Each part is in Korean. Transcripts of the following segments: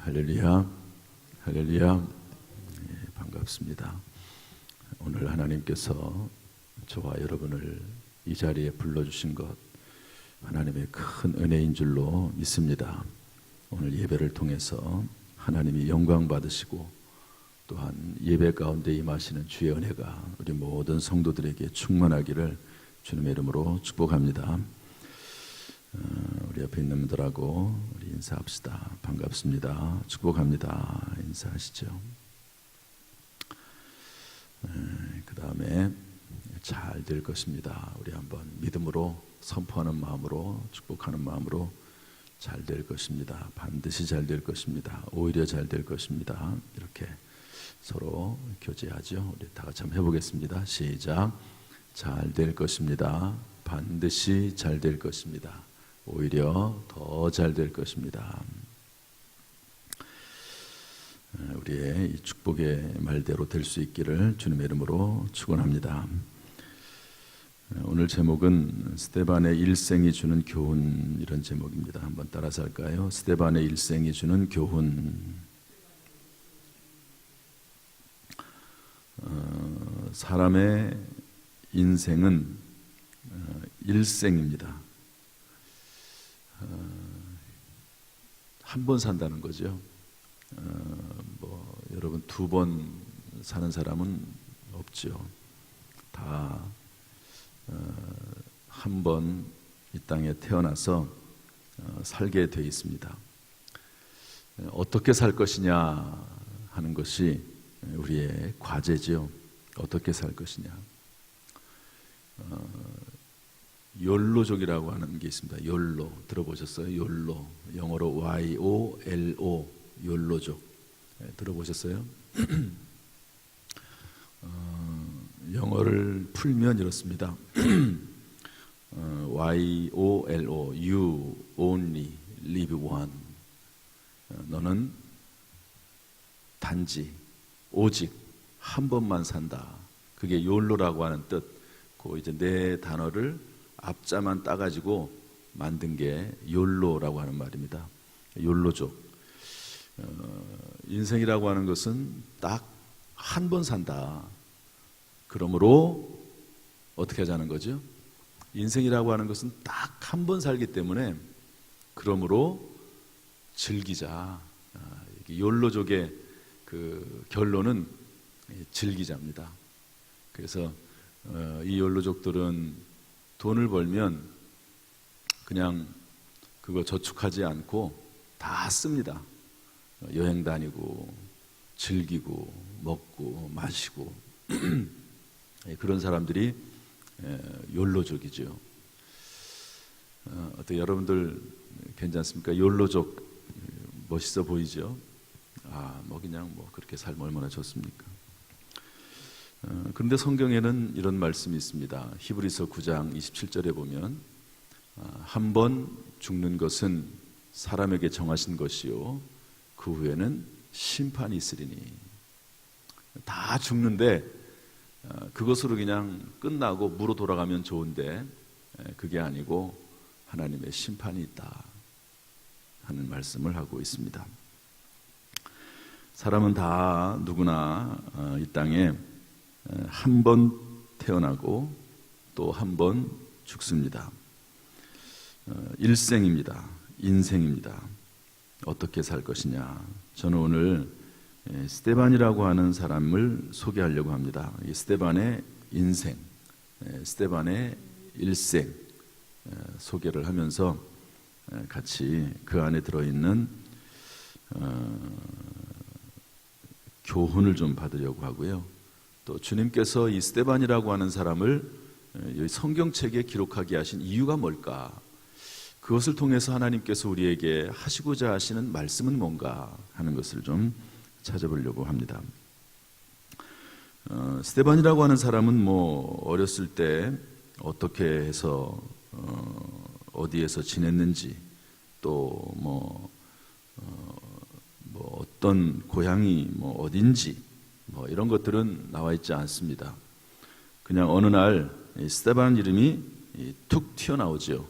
할렐루야, 할렐루야. 반갑습니다. 오늘 하나님께서 저와 여러분을 이 자리에 불러주신 것 하나님의 큰 은혜인 줄로 믿습니다. 오늘 예배를 통해서 하나님이 영광 받으시고 또한 예배 가운데 임하시는 주의 은혜가 우리 모든 성도들에게 충만하기를 주님의 이름으로 축복합니다. 우리 옆에 있는 분들하고 우리 인사합시다. 반갑습니다. 축복합니다. 인사하시죠. 그 다음에 잘 될 것입니다. 우리 한번 믿음으로 선포하는 마음으로 축복하는 마음으로 잘 될 것입니다. 반드시 잘 될 것입니다. 오히려 잘 될 것입니다. 이렇게 서로 교제하죠. 우리 다 같이 한번 해보겠습니다. 시작. 잘 될 것입니다. 반드시 잘 될 것입니다. 오히려 더 잘 될 것입니다. 우리의 이 축복의 말대로 될 수 있기를 주님의 이름으로 축원합니다. 오늘 제목은 스데반의 일생이 주는 교훈, 이런 제목입니다. 한번 따라서 할까요? 스데반의 일생이 주는 교훈. 사람의 인생은 일생입니다. 한 번 산다는 거죠. 여러분 두 번 사는 사람은 없죠. 다 한 번 이 땅에 태어나서 살게 돼 있습니다. 어떻게 살 것이냐 하는 것이 우리의 과제죠. 어떻게 살 것이냐. 욜로족이라고 하는 게 있습니다. 욜로 들어보셨어요? 욜로 영어로 YOLO 욜로족 들어보셨어요? 영어를 풀면 이렇습니다. YOLO You only live one. 너는 단지 오직 한 번만 산다. 그게 욜로라고 하는 뜻. 그 이제 네 단어를 앞자만 따가지고 만든 게 욜로라고 하는 말입니다. 욜로족. 인생이라고 하는 것은 딱 한 번 산다. 그러므로 어떻게 하자는 거죠? 인생이라고 하는 것은 딱 한 번 살기 때문에 그러므로 즐기자. 욜로족의 그 결론은 즐기자입니다. 그래서 이 욜로족들은 돈을 벌면 그냥 그거 저축하지 않고 다 씁니다. 여행 다니고 즐기고 먹고 마시고 그런 사람들이 욜로족이죠. 어때 여러분들 괜찮습니까? 욜로족 멋있어 보이죠? 그냥 그렇게 살면 얼마나 좋습니까? 그런데 성경에는 이런 말씀이 있습니다. 히브리서 9장 27절에 보면 한 번 죽는 것은 사람에게 정하신 것이요 그 후에는 심판이 있으리니. 다 죽는데 그것으로 그냥 끝나고 무로 돌아가면 좋은데 그게 아니고 하나님의 심판이 있다 하는 말씀을 하고 있습니다. 사람은 다 누구나 이 땅에 한 번 태어나고 또 한 번 죽습니다. 일생입니다. 인생입니다. 어떻게 살 것이냐. 저는 오늘 스데반이라고 하는 사람을 소개하려고 합니다. 이 스데반의 인생, 스데반의 일생 소개를 하면서 같이 그 안에 들어있는 교훈을 좀 받으려고 하고요. 또 주님께서 이 스데반이라고 하는 사람을 성경책에 기록하게 하신 이유가 뭘까? 그것을 통해서 하나님께서 우리에게 하시고자 하시는 말씀은 뭔가 하는 것을 좀 찾아보려고 합니다. 스데반이라고 하는 사람은 어렸을 때 어떻게 해서 어디에서 지냈는지 또 어떤 고향이 어딘지 이런 것들은 나와 있지 않습니다. 그냥 어느 날 스데반 이름이 툭 튀어나오죠.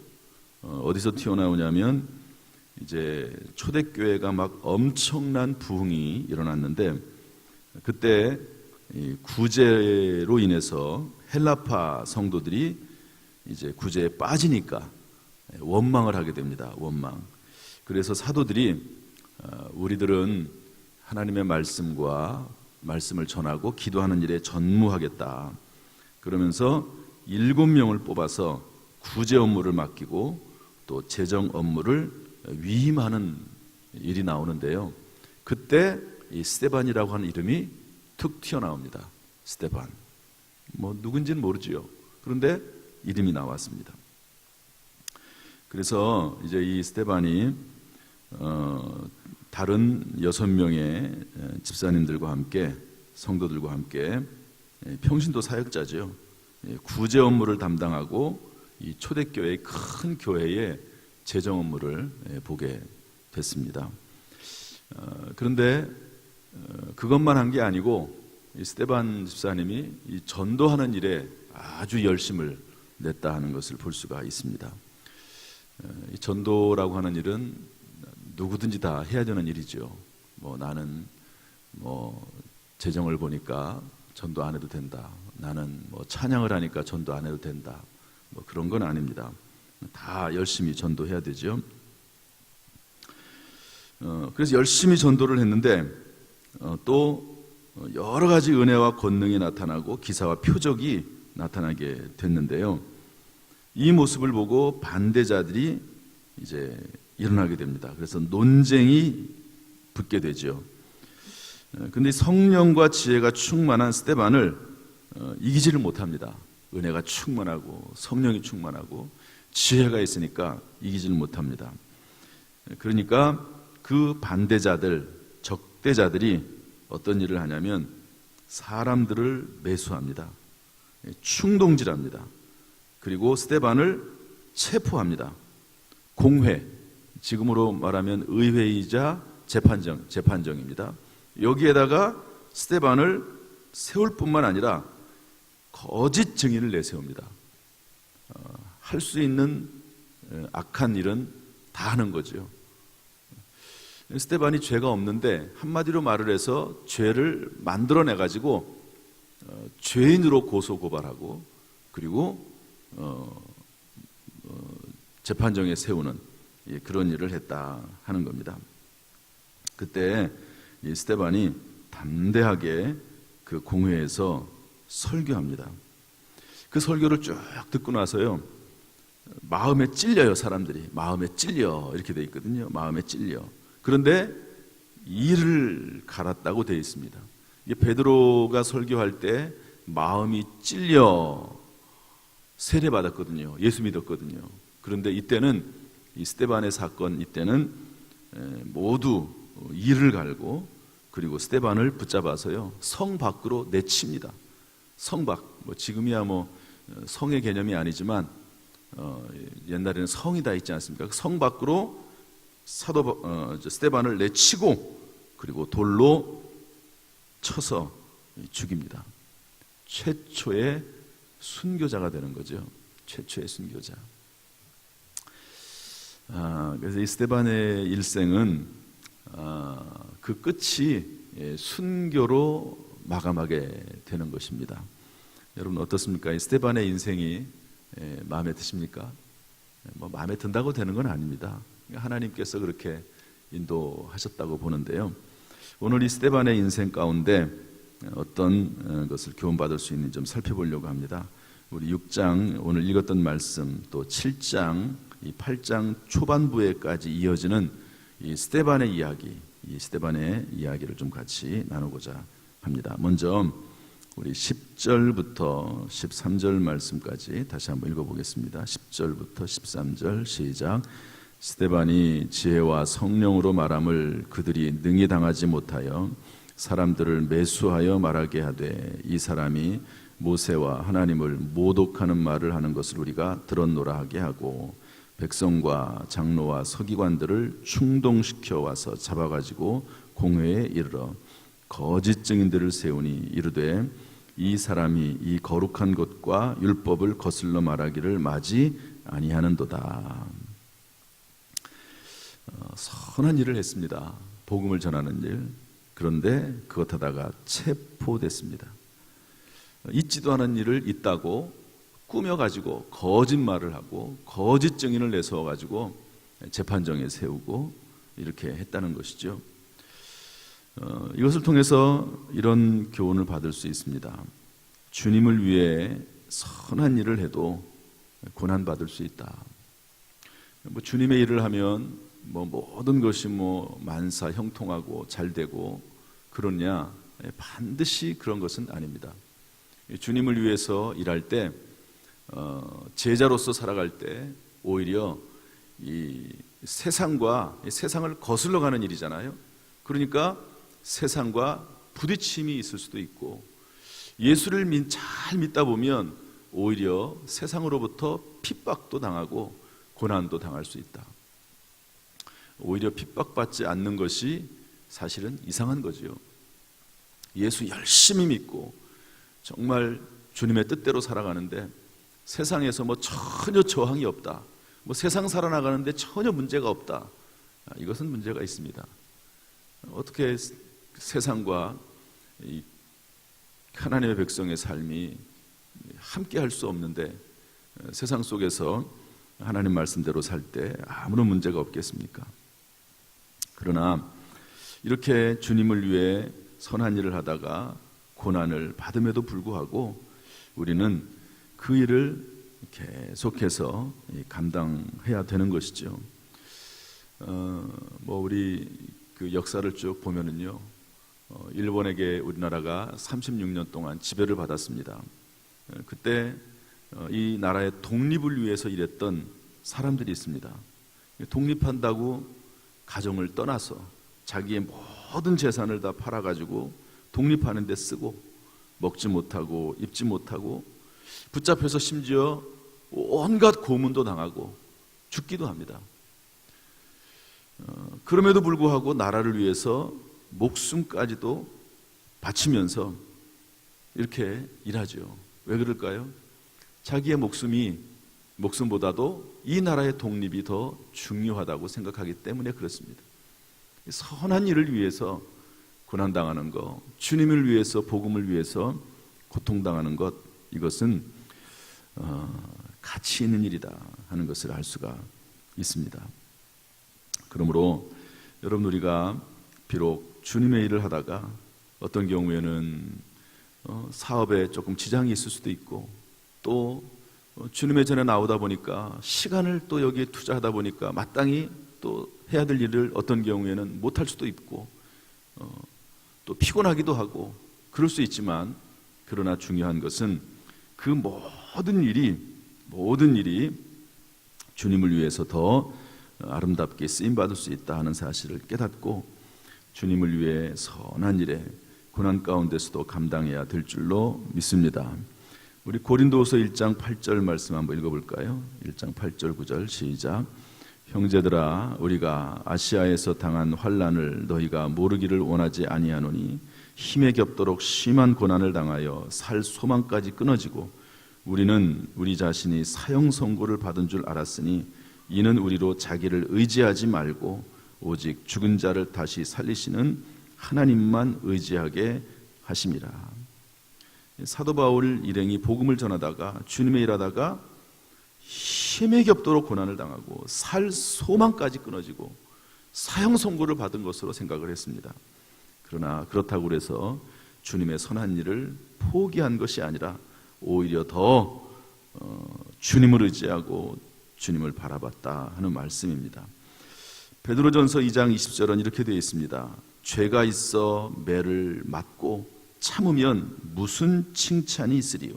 어디서 튀어나오냐면 이제 초대교회가 막 엄청난 부흥이 일어났는데, 그때 이 구제로 인해서 헬라파 성도들이 이제 구제에 빠지니까 원망을 하게 됩니다. 원망. 그래서 사도들이 우리들은 하나님의 말씀을 전하고 기도하는 일에 전무하겠다. 그러면서 7명을 뽑아서 구제 업무를 맡기고 또 재정 업무를 위임하는 일이 나오는데요. 그때 이 스데반이라고 하는 이름이 툭 튀어나옵니다. 스데반. 뭐 누군지는 모르지요. 그런데 이름이 나왔습니다. 그래서 이제 이 스데반이 다른 6명의 집사님들과 함께, 성도들과 함께 평신도 사역자죠. 구제 업무를 담당하고 이 초대교회의 큰 교회의 재정 업무를 보게 됐습니다. 그런데 그것만 한 게 아니고 이 스데반 집사님이 이 전도하는 일에 아주 열심을 냈다 하는 것을 볼 수가 있습니다. 이 전도라고 하는 일은 누구든지 다 해야 되는 일이죠. 뭐 나는 뭐 재정을 보니까 전도 안 해도 된다. 나는 뭐 찬양을 하니까 전도 안 해도 된다. 뭐 그런 건 아닙니다. 다 열심히 전도해야 되죠. 그래서 열심히 전도를 했는데 또 여러 가지 은혜와 권능이 나타나고 기사와 표적이 나타나게 됐는데요. 이 모습을 보고 반대자들이 이제 일어나게 됩니다. 그래서 논쟁이 붙게 되죠. 근데 성령과 지혜가 충만한 스데반을 이기지를 못합니다. 은혜가 충만하고 성령이 충만하고 지혜가 있으니까 이기지를 못합니다. 그러니까 그 반대자들, 적대자들이 어떤 일을 하냐면 사람들을 매수합니다. 충동질합니다. 그리고 스데반을 체포합니다. 공회, 지금으로 말하면 의회이자 재판정입니다. 여기에다가 스데반을 세울 뿐만 아니라 거짓 증인을 내세웁니다. 할 수 있는 악한 일은 다 하는 거죠. 스데반이 죄가 없는데 한마디로 말을 해서 죄를 만들어내 가지고 죄인으로 고소 고발하고 그리고 재판정에 세우는 그런 일을 했다 하는 겁니다. 그때 이 스데반이 담대하게 그 공회에서 설교합니다. 그 설교를 쭉 듣고 나서요, 마음에 찔려요. 사람들이 마음에 찔려 이렇게 돼 있거든요. 마음에 찔려. 그런데 이를 갈았다고 되어 있습니다. 이게 베드로가 설교할 때 마음이 찔려 세례받았거든요. 예수 믿었거든요. 그런데 이때는 이 스데반의 사건 이때는 모두 이를 갈고 그리고 스데반을 붙잡아서요 성 밖으로 내칩니다. 성 밖, 뭐 지금이야 뭐 성의 개념이 아니지만 옛날에는 성이 다 있지 않습니까? 성 밖으로 스데반을 내치고 그리고 돌로 쳐서 죽입니다. 최초의 순교자가 되는 거죠. 최초의 순교자. 그래서 이 스데반의 일생은 그 끝이 순교로 마감하게 되는 것입니다. 여러분 어떻습니까? 이 스데반의 인생이 마음에 드십니까? 뭐 마음에 든다고 되는 건 아닙니다. 하나님께서 그렇게 인도하셨다고 보는데요. 오늘 이 스데반의 인생 가운데 어떤 것을 교훈받을 수 있는지 좀 살펴보려고 합니다. 우리 6장 오늘 읽었던 말씀 또 7장 이 8장 초반부에까지 이어지는 이 스데반의 이야기, 이 스데반의 이야기를 좀 같이 나누고자 합니다. 먼저 우리 10절부터 13절 말씀까지 다시 한번 읽어보겠습니다. 10절부터 13절 시작. 스데반이 지혜와 성령으로 말함을 그들이 능히 당하지 못하여 사람들을 매수하여 말하게 하되 이 사람이 모세와 하나님을 모독하는 말을 하는 것을 우리가 들었노라 하게 하고 백성과 장로와 서기관들을 충동시켜 와서 잡아가지고 공회에 이르러 거짓 증인들을 세우니 이르되 이 사람이 이 거룩한 것과 율법을 거슬러 말하기를 마지 아니하는도다. 선한 일을 했습니다. 복음을 전하는 일. 그런데 그것하다가 체포됐습니다. 있지도 않은 일을 있다고 꾸며가지고 거짓말을 하고 거짓 증인을 내세워가지고 재판정에 세우고 이렇게 했다는 것이죠. 이것을 통해서 이런 교훈을 받을 수 있습니다. 주님을 위해 선한 일을 해도 고난받을 수 있다. 주님의 일을 하면 모든 것이 만사 형통하고 잘 되고 그러냐? 반드시 그런 것은 아닙니다. 주님을 위해서 일할 때 제자로서 살아갈 때 오히려 이 세상을 거슬러 가는 일이잖아요. 그러니까 세상과 부딪힘이 있을 수도 있고 예수를 잘 믿다 보면 오히려 세상으로부터 핍박도 당하고 고난도 당할 수 있다. 오히려 핍박받지 않는 것이 사실은 이상한 거지요. 예수 열심히 믿고 정말 주님의 뜻대로 살아가는데 세상에서 전혀 저항이 없다. 세상 살아나가는데 전혀 문제가 없다. 이것은 문제가 있습니다. 어떻게 세상과 이 하나님의 백성의 삶이 함께 할 수 없는데 세상 속에서 하나님 말씀대로 살 때 아무런 문제가 없겠습니까? 그러나 이렇게 주님을 위해 선한 일을 하다가 고난을 받음에도 불구하고 우리는 그 일을 계속해서 감당해야 되는 것이죠. 우리 그 역사를 쭉 보면은요, 일본에게 우리나라가 36년 동안 지배를 받았습니다. 그때 이 나라의 독립을 위해서 일했던 사람들이 있습니다. 독립한다고 가정을 떠나서 자기의 모든 재산을 다 팔아가지고 독립하는 데 쓰고 먹지 못하고 입지 못하고 붙잡혀서 심지어 온갖 고문도 당하고 죽기도 합니다. 그럼에도 불구하고 나라를 위해서 목숨까지도 바치면서 이렇게 일하죠. 왜 그럴까요? 자기의 목숨보다도 이 나라의 독립이 더 중요하다고 생각하기 때문에 그렇습니다. 선한 일을 위해서 고난당하는 것, 주님을 위해서 복음을 위해서 고통당하는 것, 이것은 가치 있는 일이다 하는 것을 알 수가 있습니다. 그러므로 여러분, 우리가 비록 주님의 일을 하다가 어떤 경우에는 사업에 조금 지장이 있을 수도 있고 또 주님의 전에 나오다 보니까 시간을 또 여기에 투자하다 보니까 마땅히 또 해야 될 일을 어떤 경우에는 못할 수도 있고 또 피곤하기도 하고 그럴 수 있지만, 그러나 중요한 것은 그 모든 일이 주님을 위해서 더 아름답게 쓰임받을 수 있다 하는 사실을 깨닫고 주님을 위해 선한 일에 고난 가운데서도 감당해야 될 줄로 믿습니다. 우리 고린도후서 1장 8절 말씀 한번 읽어볼까요? 1장 8절 9절 시작. 형제들아, 우리가 아시아에서 당한 환난을 너희가 모르기를 원하지 아니하노니 힘에 겹도록 심한 고난을 당하여 살 소망까지 끊어지고 우리는 우리 자신이 사형 선고를 받은 줄 알았으니 이는 우리로 자기를 의지하지 말고 오직 죽은 자를 다시 살리시는 하나님만 의지하게 하심이라. 사도 바울 일행이 복음을 전하다가 주님의 일하다가 힘에 겹도록 고난을 당하고 살 소망까지 끊어지고 사형 선고를 받은 것으로 생각을 했습니다. 그러나 그렇다고 해서 주님의 선한 일을 포기한 것이 아니라 오히려 더 주님을 의지하고 주님을 바라봤다 하는 말씀입니다. 베드로전서 2장 20절은 이렇게 되어 있습니다. 죄가 있어 매를 맞고 참으면 무슨 칭찬이 있으리요.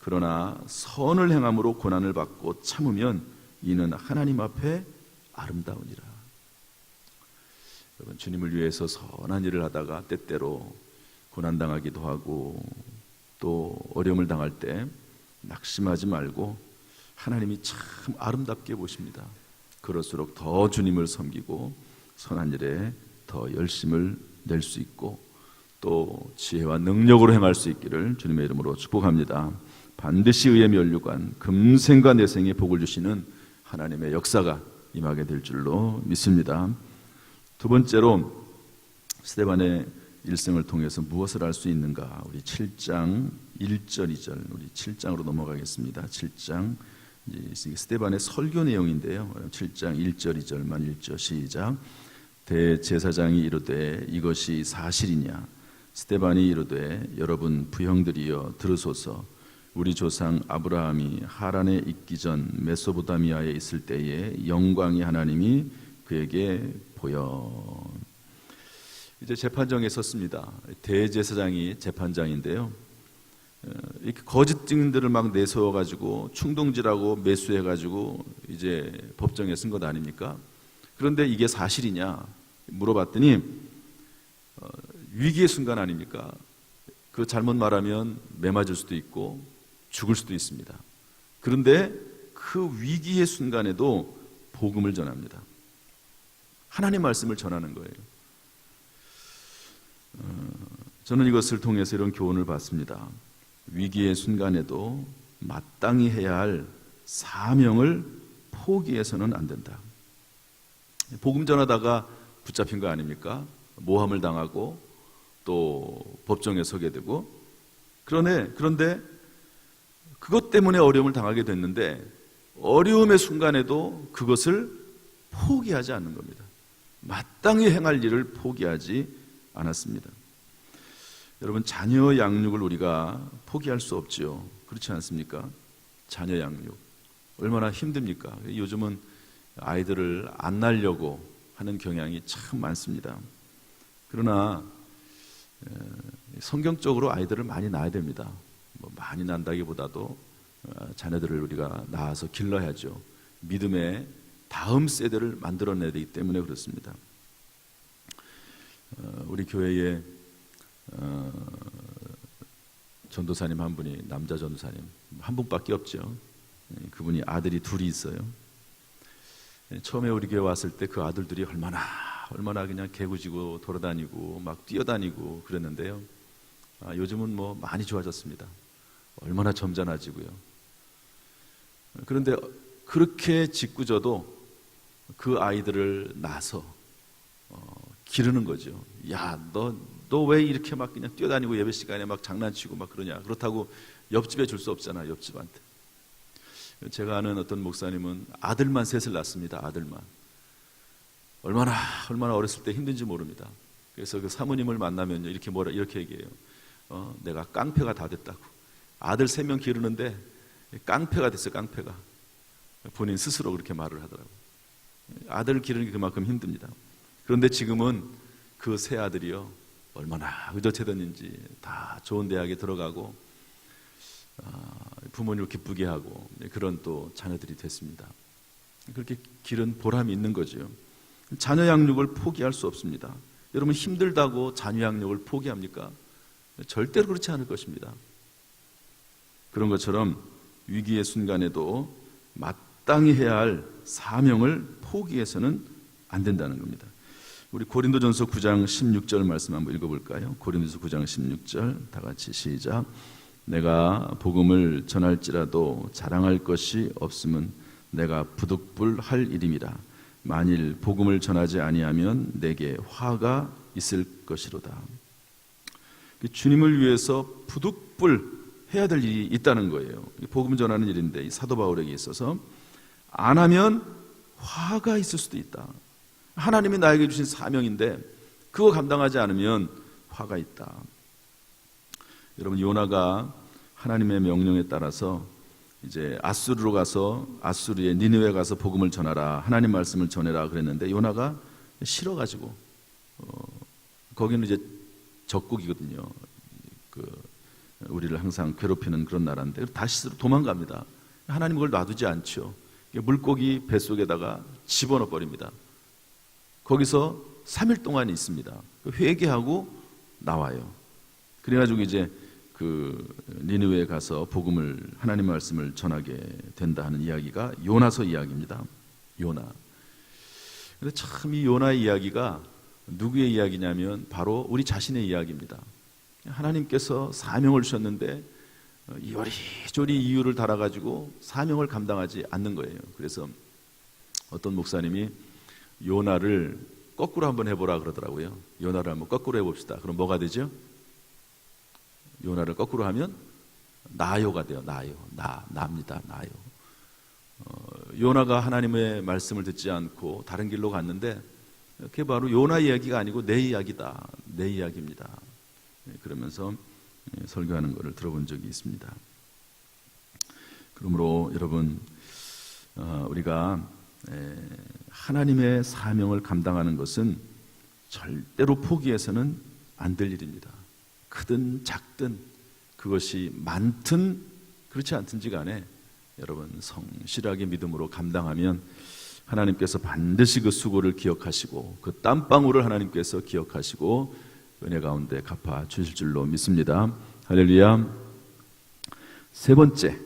그러나 선을 행함으로 고난을 받고 참으면 이는 하나님 앞에 아름다우니라. 여러분, 주님을 위해서 선한 일을 하다가 때때로 고난당하기도 하고 또 어려움을 당할 때 낙심하지 말고 하나님이 참 아름답게 보십니다. 그럴수록 더 주님을 섬기고 선한 일에 더 열심을 낼 수 있고 또 지혜와 능력으로 행할 수 있기를 주님의 이름으로 축복합니다. 반드시 의의 면류관 금생과 내생의 복을 주시는 하나님의 역사가 임하게 될 줄로 믿습니다. 두 번째로 스데반의 일생을 통해서 무엇을 알 수 있는가? 우리 7장 1절 2절, 우리 7장으로 넘어가겠습니다. 7장 이제 스데반의 설교 내용인데요. 7장 1절 2절만 읽죠. 시작. 대제사장이 이르되 이것이 사실이냐? 스데반이 이르되 여러분 부형들이여 들으소서. 우리 조상 아브라함이 하란에 있기 전 메소포타미아에 있을 때에 영광의 하나님이 그에게 보여. 이제 재판정에 섰습니다. 대제사장이 재판장인데요. 이렇게 거짓 증인들을 막 내세워가지고 충동질하고 매수해가지고 이제 법정에 쓴 것 아닙니까? 그런데 이게 사실이냐 물어봤더니 위기의 순간 아닙니까? 그 잘못 말하면 매 맞을 수도 있고 죽을 수도 있습니다. 그런데 그 위기의 순간에도 복음을 전합니다. 하나님 말씀을 전하는 거예요. 저는 이것을 통해서 이런 교훈을 받습니다. 위기의 순간에도 마땅히 해야 할 사명을 포기해서는 안 된다. 복음 전하다가 붙잡힌 거 아닙니까? 모함을 당하고 또 법정에 서게 되고 그런데 그것 때문에 어려움을 당하게 됐는데 어려움의 순간에도 그것을 포기하지 않는 겁니다. 마땅히 행할 일을 포기하지 않았습니다. 여러분, 자녀 양육을 우리가 포기할 수 없지요. 그렇지 않습니까? 자녀 양육 얼마나 힘듭니까? 요즘은 아이들을 안 낳으려고 하는 경향이 참 많습니다. 그러나 성경적으로 아이들을 많이 낳아야 됩니다. 많이 낳는다기보다도 자녀들을 우리가 낳아서 길러야죠. 믿음의 다음 세대를 만들어내야 되기 때문에 그렇습니다. 우리 교회에 전도사님 한 분이, 남자 전도사님 한 분밖에 없죠. 그분이 아들이 둘이 있어요. 처음에 우리 교회 왔을 때 그 아들들이 얼마나 그냥 개구지고 돌아다니고 막 뛰어다니고 그랬는데요. 요즘은 뭐 많이 좋아졌습니다. 얼마나 점잖아지고요. 그런데 그렇게 짓궂어도 그 아이들을 낳아서 기르는 거죠. 야, 너 왜 이렇게 막 그냥 뛰어다니고 예배 시간에 막 장난치고 막 그러냐. 그렇다고 옆집에 줄 수 없잖아, 옆집한테. 제가 아는 어떤 목사님은 아들만 셋을 낳습니다. 아들만. 얼마나 어렸을 때 힘든지 모릅니다. 그래서 그 사모님을 만나면요, 이렇게 얘기해요. 내가 깡패가 다 됐다고. 아들 3명 기르는데 깡패가 됐어요. 깡패가. 본인 스스로 그렇게 말을 하더라고요. 아들을 기르는 게 그만큼 힘듭니다. 그런데 지금은 그 세 아들이요, 얼마나 의젓해졌는지 다 좋은 대학에 들어가고 부모님을 기쁘게 하고 그런 또 자녀들이 됐습니다. 그렇게 기른 보람이 있는 거죠. 자녀 양육을 포기할 수 없습니다. 여러분, 힘들다고 자녀 양육을 포기합니까? 절대로 그렇지 않을 것입니다. 그런 것처럼 위기의 순간에도 마땅히 해야 할 사명을 포기해서는 안 된다는 겁니다. 우리 고린도전서 9장 16절 말씀 한번 읽어볼까요? 고린도전서 9장 16절 다 같이 시작. 내가 복음을 전할지라도 자랑할 것이 없음은 내가 부득불할 일임이라. 만일 복음을 전하지 아니하면 내게 화가 있을 것이로다. 주님을 위해서 부득불 해야 될 일이 있다는 거예요. 복음 전하는 일인데 이 사도 바울에게 있어서 안 하면 화가 있을 수도 있다. 하나님이 나에게 주신 사명인데 그거 감당하지 않으면 화가 있다. 여러분, 요나가 하나님의 명령에 따라서 이제 아수르로 가서 아수르의 니느웨 가서 복음을 전하라, 하나님 말씀을 전해라 그랬는데 요나가 싫어가지고 거기는 이제 적국이거든요. 우리를 항상 괴롭히는 그런 나라인데 다시 도망갑니다. 하나님 그걸 놔두지 않죠. 물고기 뱃속에다가 집어넣어 버립니다. 거기서 3일 동안 있습니다. 회개하고 나와요. 그래가지고 이제 그 니느웨에 가서 복음을, 하나님 말씀을 전하게 된다 하는 이야기가 요나서 이야기입니다. 요나. 근데 참 이 요나의 이야기가 누구의 이야기냐면 바로 우리 자신의 이야기입니다. 하나님께서 사명을 주셨는데 요리조리 이유를 달아가지고 사명을 감당하지 않는 거예요. 그래서 어떤 목사님이 요나를 거꾸로 한번 해보라 그러더라고요. 요나를 한번 거꾸로 해봅시다. 그럼 뭐가 되죠? 요나를 거꾸로 하면 나요가 돼요. 나입니다. 나요. 요나가 하나님의 말씀을 듣지 않고 다른 길로 갔는데 그게 바로 요나 이야기가 아니고 내 이야기다. 내 이야기입니다. 그러면서 설교하는 것을 들어본 적이 있습니다. 그러므로 여러분, 우리가 하나님의 사명을 감당하는 것은 절대로 포기해서는 안 될 일입니다. 크든 작든 그것이 많든 그렇지 않든지 간에 여러분 성실하게 믿음으로 감당하면 하나님께서 반드시 그 수고를 기억하시고 그 땀방울을 하나님께서 기억하시고 은혜 가운데 갚아 주실 줄로 믿습니다. 할렐루야. 세 번째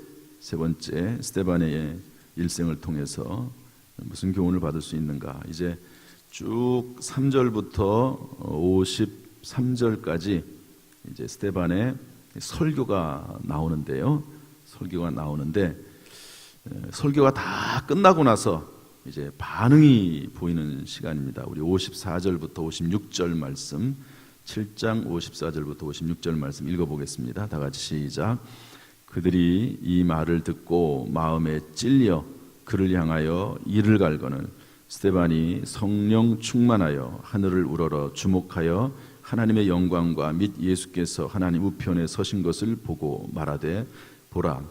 스데반의 일생을 통해서 무슨 교훈을 받을 수 있는가? 이제 쭉 3절부터 53절까지 이제 스데반의 설교가 나오는데요. 설교가 다 끝나고 나서 이제 반응이 보이는 시간입니다. 우리 54절부터 56절 말씀, 7장 54절부터 56절 말씀 읽어보겠습니다. 다 같이 시작. 그들이 이 말을 듣고 마음에 찔려 그를 향하여 이를 갈거늘 스데반이 성령 충만하여 하늘을 우러러 주목하여 하나님의 영광과 및 예수께서 하나님 우편에 서신 것을 보고 말하되 보라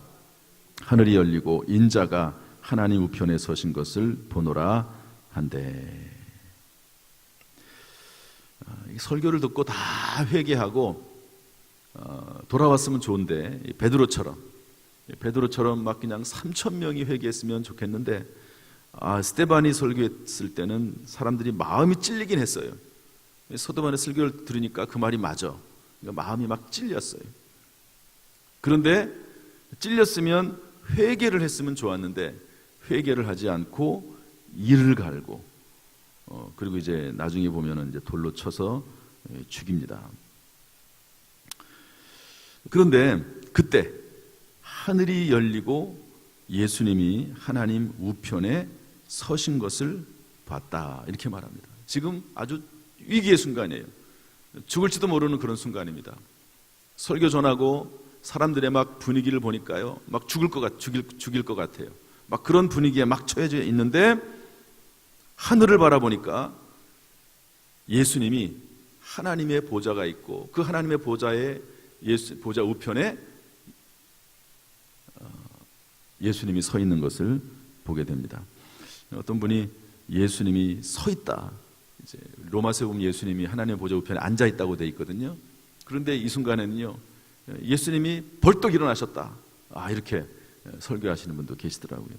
하늘이 열리고 인자가 하나님 우편에 서신 것을 보노라 한데. 설교를 듣고 다 회개하고 돌아왔으면 좋은데 베드로처럼 막 그냥 3,000명이 회개했으면 좋겠는데 스데반이 설교했을 때는 사람들이 마음이 찔리긴 했어요. 스데반의 설교를 들으니까 그 말이 맞아. 그러니까 마음이 막 찔렸어요. 그런데 찔렸으면 회개를 했으면 좋았는데 회개를 하지 않고 이를 갈고 그리고 이제 나중에 보면은 이제 돌로 쳐서 죽입니다. 그런데 그때 하늘이 열리고 예수님이 하나님 우편에 서신 것을 봤다 이렇게 말합니다. 지금 아주 위기의 순간이에요. 죽을지도 모르는 그런 순간입니다. 설교 전하고 사람들의 막 분위기를 보니까요, 막 죽일 것 같아요. 막 그런 분위기에 막 처해져 있는데 하늘을 바라보니까 예수님이 하나님의 보좌가 있고 그 하나님의 보좌 우편에 예수님이 서 있는 것을 보게 됩니다. 어떤 분이 예수님이 서 있다. 이제 로마서에 보면 예수님이 하나님의 보좌 우편에 앉아 있다고 돼 있거든요. 그런데 이 순간에는요, 예수님이 벌떡 일어나셨다. 이렇게 설교하시는 분도 계시더라고요.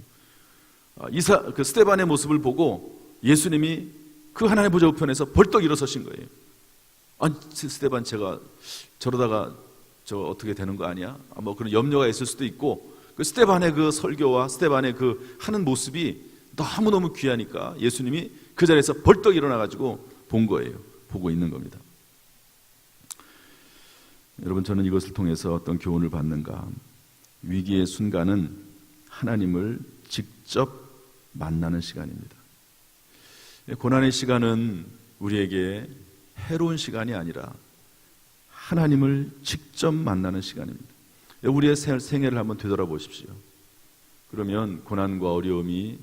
그 스데반의 모습을 보고 예수님이 그 하나님의 보좌 우편에서 벌떡 일어서신 거예요. 아니, 스데반 제가 저러다가 저 어떻게 되는 거 아니야? 뭐 그런 염려가 있을 수도 있고, 그 스데반의 그 설교와 스데반의 그 하는 모습이 너무너무 귀하니까 예수님이 그 자리에서 벌떡 일어나가지고 본 거예요. 보고 있는 겁니다. 여러분, 저는 이것을 통해서 어떤 교훈을 받는가? 위기의 순간은 하나님을 직접 만나는 시간입니다. 고난의 시간은 우리에게 해로운 시간이 아니라 하나님을 직접 만나는 시간입니다. 우리의 생애를 한번 되돌아보십시오. 그러면 고난과 어려움이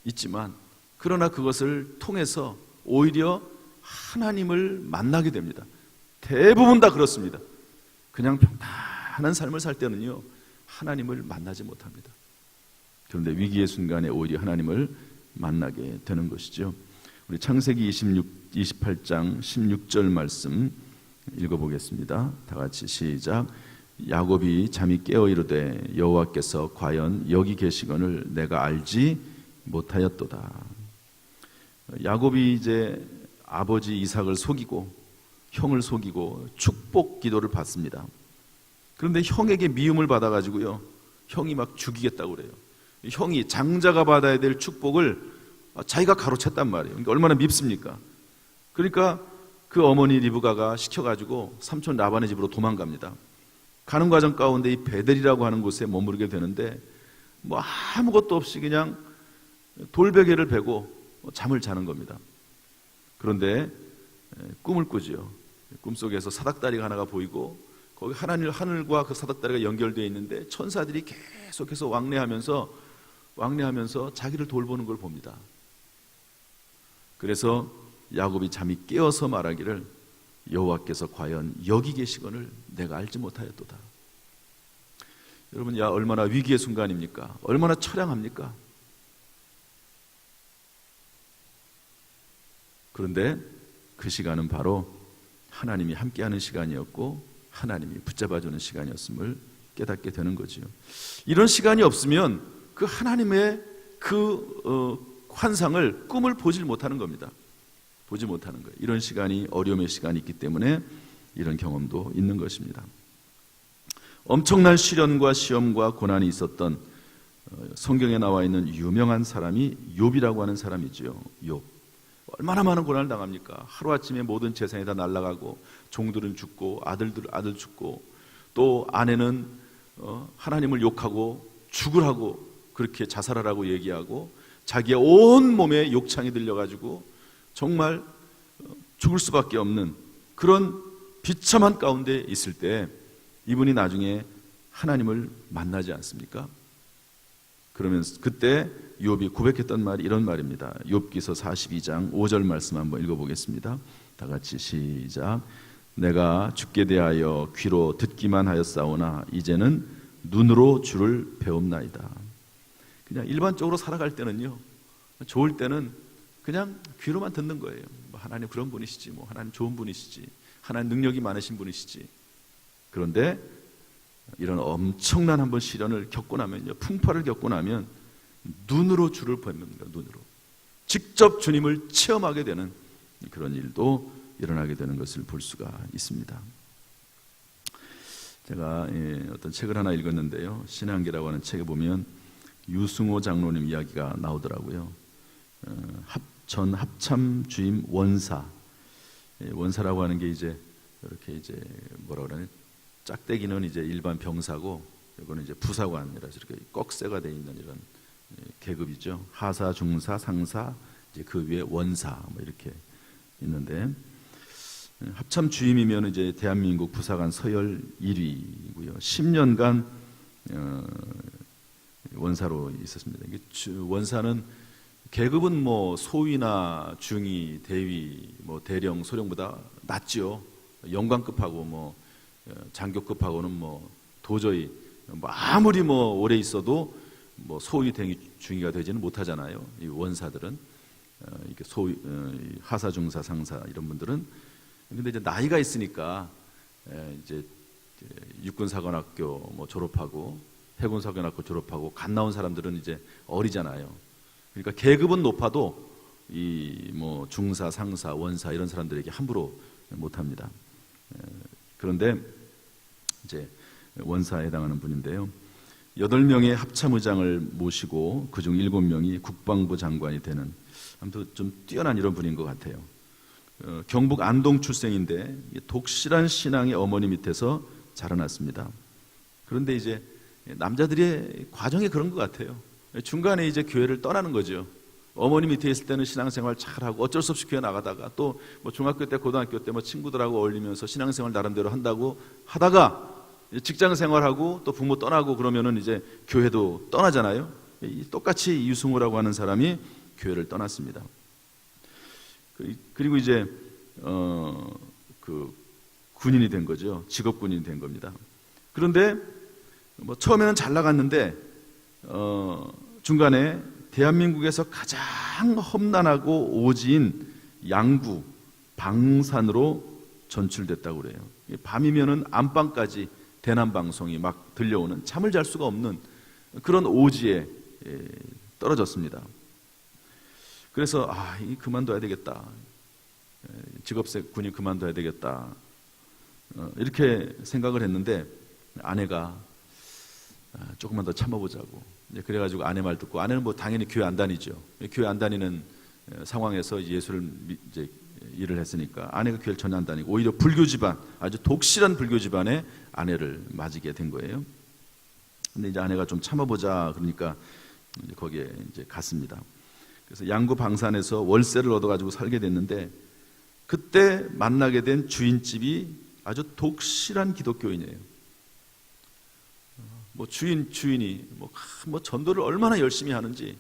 있지만 그러나 그것을 통해서 오히려 하나님을 만나게 됩니다. 대부분 다 그렇습니다. 그냥 평탄한 삶을 살 때는요, 하나님을 만나지 못합니다. 그런데 위기의 순간에 오히려 하나님을 만나게 되는 것이죠. 우리 창세기 28장 16절 말씀 읽어보겠습니다. 다 같이 시작. 야곱이 잠이 깨어 이르되 여호와께서 과연 여기 계시거늘 내가 알지 못하였도다. 야곱이 이제 아버지 이삭을 속이고 형을 속이고 축복 기도를 받습니다. 그런데 형에게 미움을 받아가지고요, 형이 막 죽이겠다고 그래요. 형이 장자가 받아야 될 축복을 자기가 가로챘단 말이에요. 그러니까 얼마나 밉습니까? 그러니까 그 어머니 리브가가 시켜가지고 삼촌 라반의 집으로 도망갑니다. 가는 과정 가운데 이 베델이라고 하는 곳에 머무르게 되는데 뭐 아무것도 없이 그냥 돌베개를 베고 잠을 자는 겁니다. 그런데 꿈을 꾸지요. 꿈속에서 사닥다리가 하나가 보이고 거기 하늘과 그 사닥다리가 연결되어 있는데 천사들이 계속해서 왕래하면서 자기를 돌보는 걸 봅니다. 그래서 야곱이 잠이 깨어서 말하기를 여호와께서 과연 여기 계시거늘 내가 알지 못하였도다. 여러분, 얼마나 위기의 순간입니까? 얼마나 처량합니까? 그런데 그 시간은 바로 하나님이 함께하는 시간이었고 하나님이 붙잡아주는 시간이었음을 깨닫게 되는 거지요. 이런 시간이 없으면 그 하나님의 환상을, 꿈을 보질 못하는 겁니다. 보지 못하는 거예요. 이런 시간이, 어려움의 시간이 있기 때문에 이런 경험도 있는 것입니다. 엄청난 시련과 시험과 고난이 있었던 성경에 나와 있는 유명한 사람이 욥이라고 하는 사람이지요. 욥. 얼마나 많은 고난을 당합니까? 하루아침에 모든 재산이 다 날아가고 종들은 죽고 아들 죽고 또 아내는 하나님을 욕하고 죽으라고 그렇게 자살하라고 얘기하고 자기의 온 몸에 욕창이 들려가지고 정말 죽을 수밖에 없는 그런 비참한 가운데 있을 때 이분이 나중에 하나님을 만나지 않습니까? 그러면 그때 욥이 고백했던 말이 이런 말입니다. 욥기서 42장 5절 말씀 한번 읽어보겠습니다. 다 같이 시작. 내가 주께 대하여 귀로 듣기만 하였사오나 이제는 눈으로 주를 배웁나이다. 그냥 일반적으로 살아갈 때는요, 좋을 때는 그냥 귀로만 듣는 거예요. 하나님 그런 분이시지, 하나님 좋은 분이시지, 하나님 능력이 많으신 분이시지. 그런데 이런 엄청난 한번 시련을 겪고 나면요, 풍파를 겪고 나면 눈으로 주를 뵙는다. 눈으로 직접 주님을 체험하게 되는 그런 일도 일어나게 되는 것을 볼 수가 있습니다. 제가 어떤 책을 하나 읽었는데요, 신앙기라고 하는 책에 보면 유승호 장로님 이야기가 나오더라고요. 전 합참 주임 원사라고 하는 게 이렇게 뭐라 그러냐, 짝대기는 일반 병사고 이거는 부사관이라서 이렇게 꺽쇠가 돼 있는 이런 계급이죠. 하사, 중사, 상사, 그 위에 원사 이렇게 있는데, 합참 주임이면 대한민국 부사관 서열 1위고요. 10년간 원사로 있었습니다. 원사는 계급은 소위나 중위, 대위, 대령, 소령보다 낮죠. 영관급하고 장교급하고는 도저히 아무리 오래 있어도 소위, 대위, 중위가 되지는 못하잖아요. 이 원사들은 이렇게 소위, 하사, 중사, 상사 이런 분들은. 근데 나이가 있으니까 육군사관학교 졸업하고 해군사관학교 졸업하고 갓 나온 사람들은 어리잖아요. 그러니까 계급은 높아도 이 중사, 상사, 원사 이런 사람들에게 함부로 못합니다. 그런데 원사에 해당하는 분인데요, 8명의 합참의장을 모시고 그중 7명이 국방부 장관이 되는, 아무튼 좀 뛰어난 이런 분인 것 같아요. 경북 안동 출생인데 독실한 신앙의 어머니 밑에서 자라났습니다. 그런데 남자들의 과정이 그런 것 같아요. 중간에 교회를 떠나는 거죠. 어머니 밑에 있을 때는 신앙생활 잘하고 어쩔 수 없이 교회 나가다가 또 중학교 때, 고등학교 때 친구들하고 어울리면서 신앙생활 나름대로 한다고 하다가 직장생활하고 또 부모 떠나고 그러면은 교회도 떠나잖아요. 똑같이 유승호라고 하는 사람이 교회를 떠났습니다. 그리고 군인이 된 거죠. 직업 군인이 된 겁니다. 그런데 처음에는 잘 나갔는데 중간에 대한민국에서 가장 험난하고 오지인 양구 방산으로 전출됐다고 그래요. 밤이면은 안방까지 대남방송이 막 들려오는, 잠을 잘 수가 없는 그런 오지에 떨어졌습니다. 그래서 그만둬야 되겠다, 직업생 군인 그만둬야 되겠다, 이렇게 생각을 했는데 아내가 조금만 더 참아보자고, 그래가지고 아내 말 듣고, 아내는 당연히 교회 안 다니죠. 교회 안 다니는 상황에서 예수를 일을 했으니까 아내가 교회를 전혀 안 다니고 오히려 불교 집안, 아주 독실한 불교 집안에 아내를 맞이게 된 거예요. 근데 아내가 좀 참아보자 그러니까 거기에 갔습니다. 그래서 양구 방산에서 월세를 얻어가지고 살게 됐는데 그때 만나게 된 주인집이 아주 독실한 기독교인이에요. 주인이 전도를 얼마나 열심히 하는지.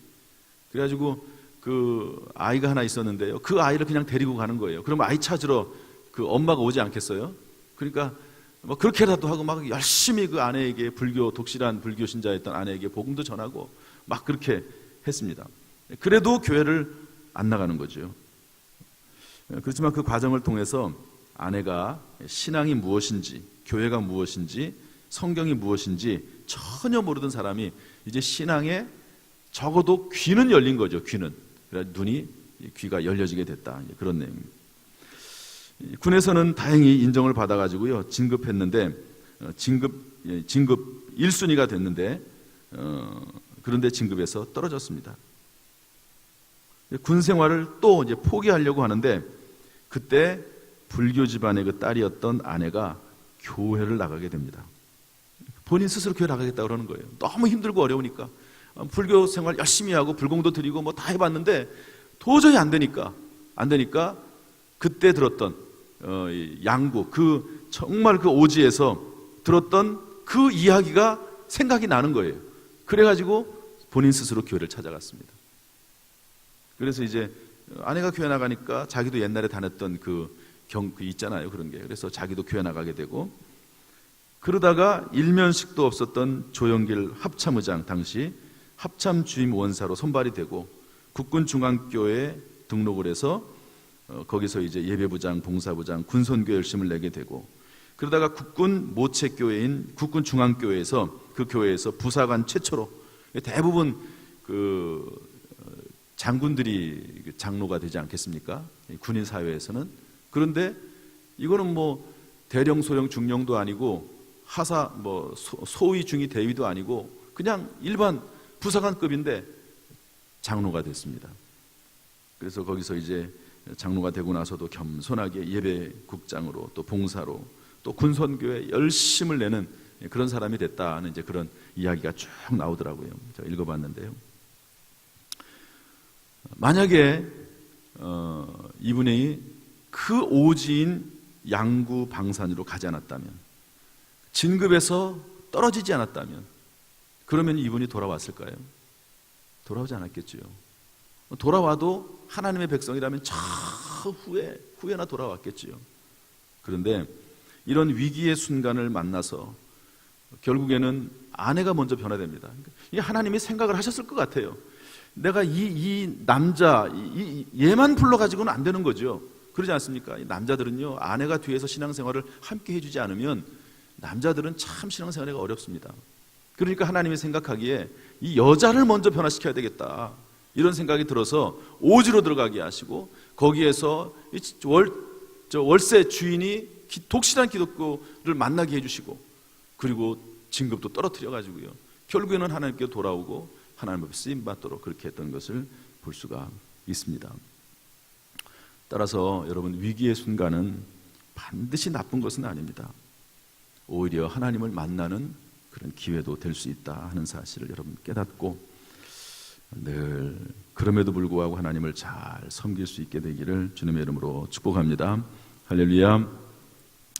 그래가지고 그 아이가 하나 있었는데요. 그 아이를 그냥 데리고 가는 거예요. 그러면 아이 찾으러 그 엄마가 오지 않겠어요? 그러니까 그렇게라도 하고 막 열심히 그 아내에게 독실한 불교 신자였던 아내에게 복음도 전하고 막 그렇게 했습니다. 그래도 교회를 안 나가는 거죠. 그렇지만 그 과정을 통해서 아내가 신앙이 무엇인지, 교회가 무엇인지, 성경이 무엇인지 전혀 모르던 사람이 이제 신앙에 적어도 귀는 열린 거죠. 귀는. 그래서 귀가 열려지게 됐다. 그런 내용입니다. 군에서는 다행히 인정을 받아가지고요 진급했는데 진급 1순위가 됐는데 그런데 진급에서 떨어졌습니다. 군 생활을 또 이제 포기하려고 하는데 그때 불교 집안의 그 딸이었던 아내가 교회를 나가게 됩니다. 본인 스스로 교회 나가겠다고 그러는 거예요. 너무 힘들고 어려우니까 불교 생활 열심히 하고 불공도 드리고 뭐 다 해봤는데 도저히 안 되니까 그때 들었던 양구 정말 그 오지에서 들었던 그 이야기가 생각이 나는 거예요. 그래가지고 본인 스스로 교회를 찾아갔습니다. 그래서 이제 아내가 교회 나가니까 자기도 옛날에 다녔던 그 있잖아요. 그런 게. 그래서 자기도 교회 나가게 되고 그러다가 일면식도 없었던 조영길 합참의장 당시 합참 주임 원사로 선발이 되고 국군중앙교회에 등록을 해서 거기서 이제 예배부장, 봉사부장, 군선교 열심을 내게 되고 그러다가 국군 모체교회인 국군중앙교회에서 그 교회에서 부사관 최초로 대부분 그 장군들이 장로가 되지 않겠습니까? 군인 사회에서는. 그런데 이거는 대령, 소령, 중령도 아니고 하사, 소위, 중위, 대위도 아니고 그냥 일반 부사관급인데 장로가 됐습니다. 그래서 거기서 이제 장로가 되고 나서도 겸손하게 예배국장으로 또 봉사로 또 군선교에 열심을 내는 그런 사람이 됐다는 이제 그런 이야기가 쭉 나오더라고요. 제가 읽어봤는데요. 만약에 이분이 그 오지인 양구 방산으로 가지 않았다면, 진급에서 떨어지지 않았다면, 그러면 이분이 돌아왔을까요? 돌아오지 않았겠죠. 돌아와도 하나님의 백성이라면 저 후에나 돌아왔겠지요. 그런데 이런 위기의 순간을 만나서 결국에는 아내가 먼저 변화됩니다. 하나님이 생각을 하셨을 것 같아요. 내가 이 남자 얘만 불러가지고는 안 되는 거죠. 그러지 않습니까? 남자들은요, 아내가 뒤에서 신앙생활을 함께 해주지 않으면 남자들은 참 신앙생활이 어렵습니다. 그러니까 하나님이 생각하기에 이 여자를 먼저 변화시켜야 되겠다, 이런 생각이 들어서 오지로 들어가게 하시고 거기에서 월세 주인이 독실한 기독교를 만나게 해주시고 그리고 진급도 떨어뜨려 가지고요 결국에는 하나님께 돌아오고 하나님 앞에 쓰임 받도록 그렇게 했던 것을 볼 수가 있습니다. 따라서 여러분, 위기의 순간은 반드시 나쁜 것은 아닙니다. 오히려 하나님을 만나는 그런 기회도 될 수 있다 하는 사실을 여러분 깨닫고 늘 그럼에도 불구하고 하나님을 잘 섬길 수 있게 되기를 주님의 이름으로 축복합니다. 할렐루야.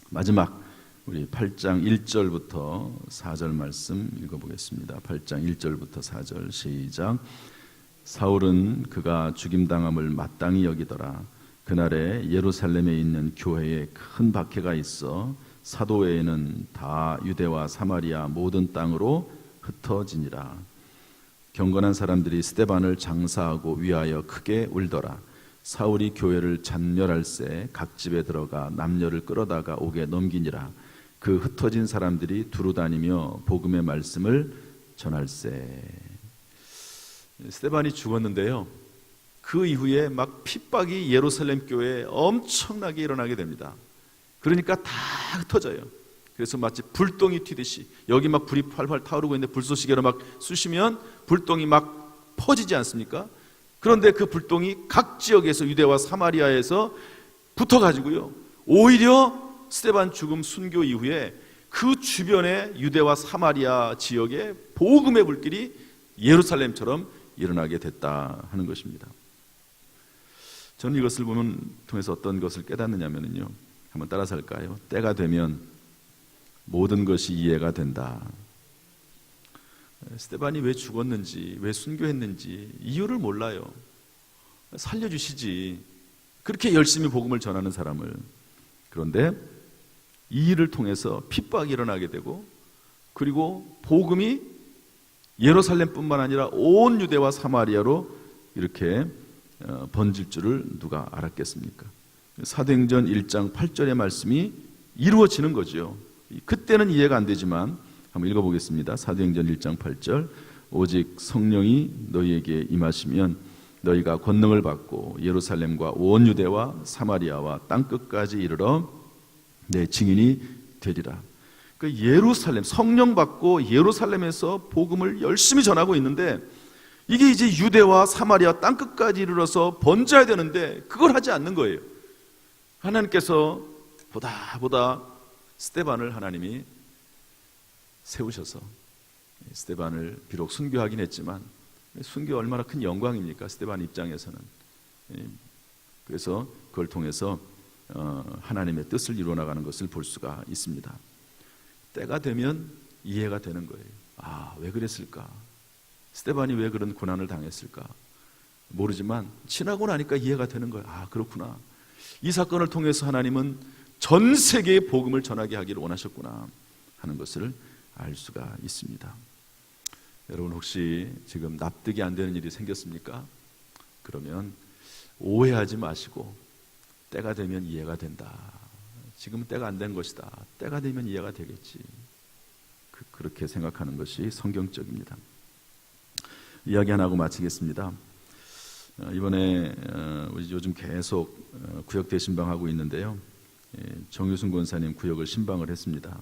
마지막 우리 8장 1절부터 4절 말씀 읽어보겠습니다. 8장 1절부터 4절 시작. 사울은 그가 죽임당함을 마땅히 여기더라. 그날에 예루살렘에 있는 교회에 큰 박해가 있어 사도 외에는 다 유대와 사마리아 모든 땅으로 흩어지니라. 경건한 사람들이 스데반을 장사하고 위하여 크게 울더라. 사울이 교회를 잔멸할새 각 집에 들어가 남녀를 끌어다가 옥에 넘기니라. 그 흩어진 사람들이 두루다니며 복음의 말씀을 전할새. 스데반이 죽었는데요, 그 이후에 막 핍박이 예루살렘 교회에 엄청나게 일어나게 됩니다. 그러니까 다 흩어져요. 그래서 마치 불똥이 튀듯이 여기 막 불이 활활 타오르고 있는데 불쏘시개로 막 쑤시면 불똥이 막 퍼지지 않습니까? 그런데 그 불똥이 각 지역에서 유대와 사마리아에서 붙어가지고요 오히려 스데반 죽음 순교 이후에 그 주변의 유대와 사마리아 지역에 복음의 불길이 예루살렘처럼 일어나게 됐다 하는 것입니다. 저는 이것을 통해서 어떤 것을 깨닫느냐면요, 한번 따라서 할까요? 때가 되면 모든 것이 이해가 된다. 스데반이 왜 죽었는지, 왜 순교했는지 이유를 몰라요. 살려주시지. 그렇게 열심히 복음을 전하는 사람을. 그런데 이 일을 통해서 핍박이 일어나게 되고, 그리고 복음이 예루살렘뿐만 아니라 온 유대와 사마리아로 이렇게 번질 줄을 누가 알았겠습니까? 사도행전 1장 8절의 말씀이 이루어지는 거죠. 그때는 이해가 안 되지만 한번 읽어보겠습니다. 사도행전 1장 8절. 오직 성령이 너희에게 임하시면 너희가 권능을 받고 예루살렘과 온 유대와 사마리아와 땅끝까지 이르러 내 증인이 되리라. 그 예루살렘, 성령 받고 예루살렘에서 복음을 열심히 전하고 있는데, 이게 이제 유대와 사마리아 땅끝까지 이르러서 번져야 되는데 그걸 하지 않는 거예요. 하나님께서 보다 스데반을 하나님이 세우셔서, 스데반을 비록 순교하긴 했지만 순교 얼마나 큰 영광입니까? 스데반 입장에서는. 그래서 그걸 통해서 하나님의 뜻을 이루어나가는 것을 볼 수가 있습니다. 때가 되면 이해가 되는 거예요. 아, 왜 그랬을까? 스데반이 왜 그런 고난을 당했을까? 모르지만 지나고 나니까 이해가 되는 거예요. 아, 그렇구나. 이 사건을 통해서 하나님은 전 세계에 복음을 전하게 하기를 원하셨구나 하는 것을 알 수가 있습니다. 여러분, 혹시 지금 납득이 안 되는 일이 생겼습니까? 그러면 오해하지 마시고 때가 되면 이해가 된다. 지금은 때가 안 된 것이다. 때가 되면 이해가 되겠지. 그렇게 생각하는 것이 성경적입니다. 이야기 하나 하고 마치겠습니다. 이번에 우리 요즘 계속 구역 대신방하고 있는데요, 정유순 권사님 구역을 신방을 했습니다.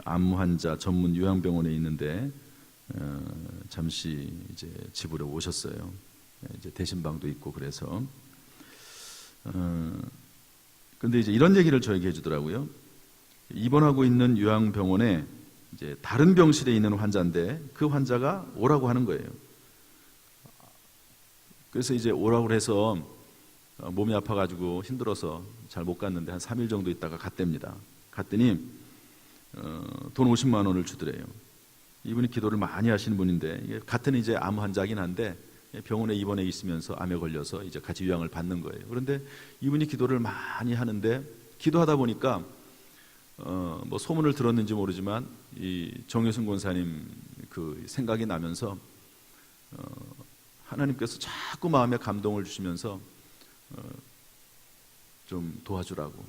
암 환자 전문 요양병원에 있는데 잠시 이제 집으로 오셨어요. 이제 대신방도 있고 그래서. 근데 이제 이런 얘기를 저에게 해주더라고요. 입원하고 있는 요양병원에 이제 다른 병실에 있는 환자인데 그 환자가 오라고 하는 거예요. 그래서 이제 오라고 해서 몸이 아파가지고 힘들어서 잘 못 갔는데 한 3일 정도 있다가 갔답니다. 갔더니 돈 50만 원을 주더래요. 이분이 기도를 많이 하시는 분인데, 같은 이제 암 환자긴 한데 병원에 입원해 있으면서 암에 걸려서 이제 같이 요양을 받는 거예요. 그런데 이분이 기도를 많이 하는데, 기도하다 보니까 뭐 소문을 들었는지 모르지만 이 정효순 권사님 그 생각이 나면서 하나님께서 자꾸 마음에 감동을 주시면서 좀 도와주라고.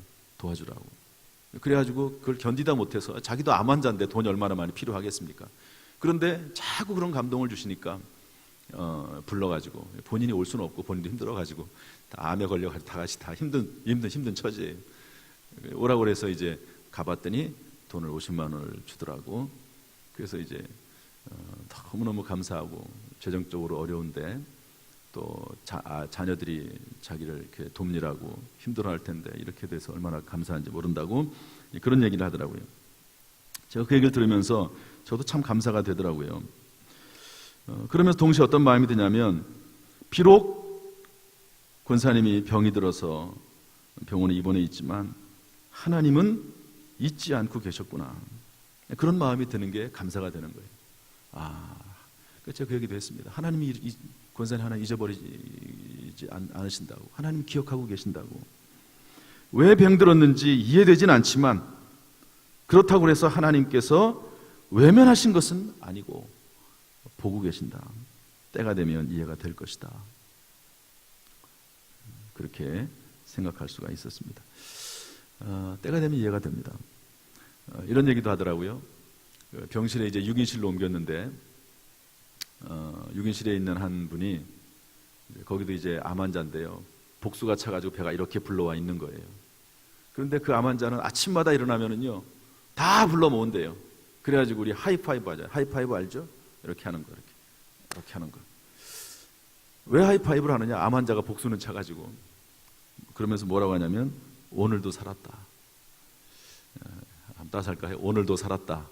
그래가지고 그걸 견디다 못해서, 자기도 암 환자인데 돈이 얼마나 많이 필요하겠습니까? 그런데 자꾸 그런 감동을 주시니까 불러가지고, 본인이 올 수는 없고 본인도 힘들어가지고 다 암에 걸려가지고 다 같이 다 힘든 처지예요. 오라고 그래서 이제 가봤더니 돈을 50만 원을 주더라고. 그래서 이제 너무너무 감사하고, 재정적으로 어려운데 또 자녀들이 자기를 이렇게 돕느라고 힘들어할 텐데 이렇게 돼서 얼마나 감사한지 모른다고 그런 얘기를 하더라고요. 제가 그 얘기를 들으면서 저도 참 감사가 되더라고요. 그러면서 동시에 어떤 마음이 드냐면, 비록 권사님이 병이 들어서 병원에 입원해 있지만 하나님은 잊지 않고 계셨구나, 그런 마음이 드는 게 감사가 되는 거예요. 제가 그 얘기도 했습니다. 하나님이 권사님 하나 잊어버리지 않으신다고, 하나님 기억하고 계신다고. 왜 병들었는지 이해되진 않지만 그렇다고 해서 하나님께서 외면하신 것은 아니고 보고 계신다. 때가 되면 이해가 될 것이다. 그렇게 생각할 수가 있었습니다. 때가 되면 이해가 됩니다. 이런 얘기도 하더라고요. 병실에 이제 6인실로 옮겼는데 6인실에 있는 한 분이, 거기도 이제 암 환자인데요, 복수가 차가지고 배가 이렇게 불러와 있는 거예요. 그런데 그 암 환자는 아침마다 일어나면은요 다 불러 모은대요. 그래가지고 우리 하이파이브 하잖아요. 하이파이브 알죠? 이렇게 하는 거, 이렇게 하는 거. 왜 하이파이브를 하느냐? 암 환자가 복수는 차가지고. 그러면서 뭐라고 하냐면, 오늘도 살았다. 따라서 할까요? 오늘도 살았다.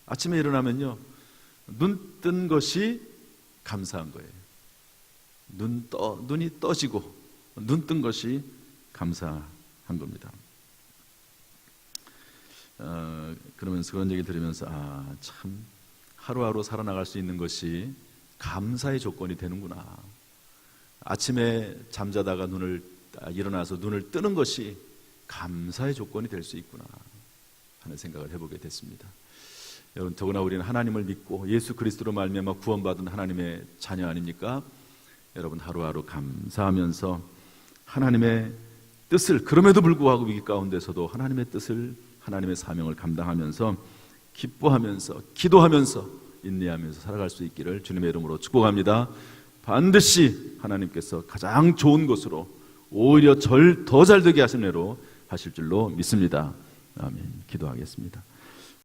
아침에 일어나면요, 눈 뜬 것이 감사한 거예요. 눈이 떠지고 눈 뜬 것이 감사한 겁니다. 그러면서 그런 얘기 들으면서 참 하루하루 살아나갈 수 있는 것이 감사의 조건이 되는구나. 아침에 잠자다가 일어나서 눈을 뜨는 것이 감사의 조건이 될 수 있구나 하는 생각을 해보게 됐습니다. 여러분, 더구나 우리는 하나님을 믿고 예수 그리스도로 말미암아 구원받은 하나님의 자녀 아닙니까? 여러분, 하루하루 감사하면서 하나님의 뜻을, 그럼에도 불구하고 위기 가운데서도 하나님의 뜻을, 하나님의 사명을 감당하면서 기뻐하면서 기도하면서 인내하면서 살아갈 수 있기를 주님의 이름으로 축복합니다. 반드시 하나님께서 가장 좋은 것으로 오히려 더 잘 되게 하시는 대로 하실 줄로 믿습니다. 아멘. 기도하겠습니다.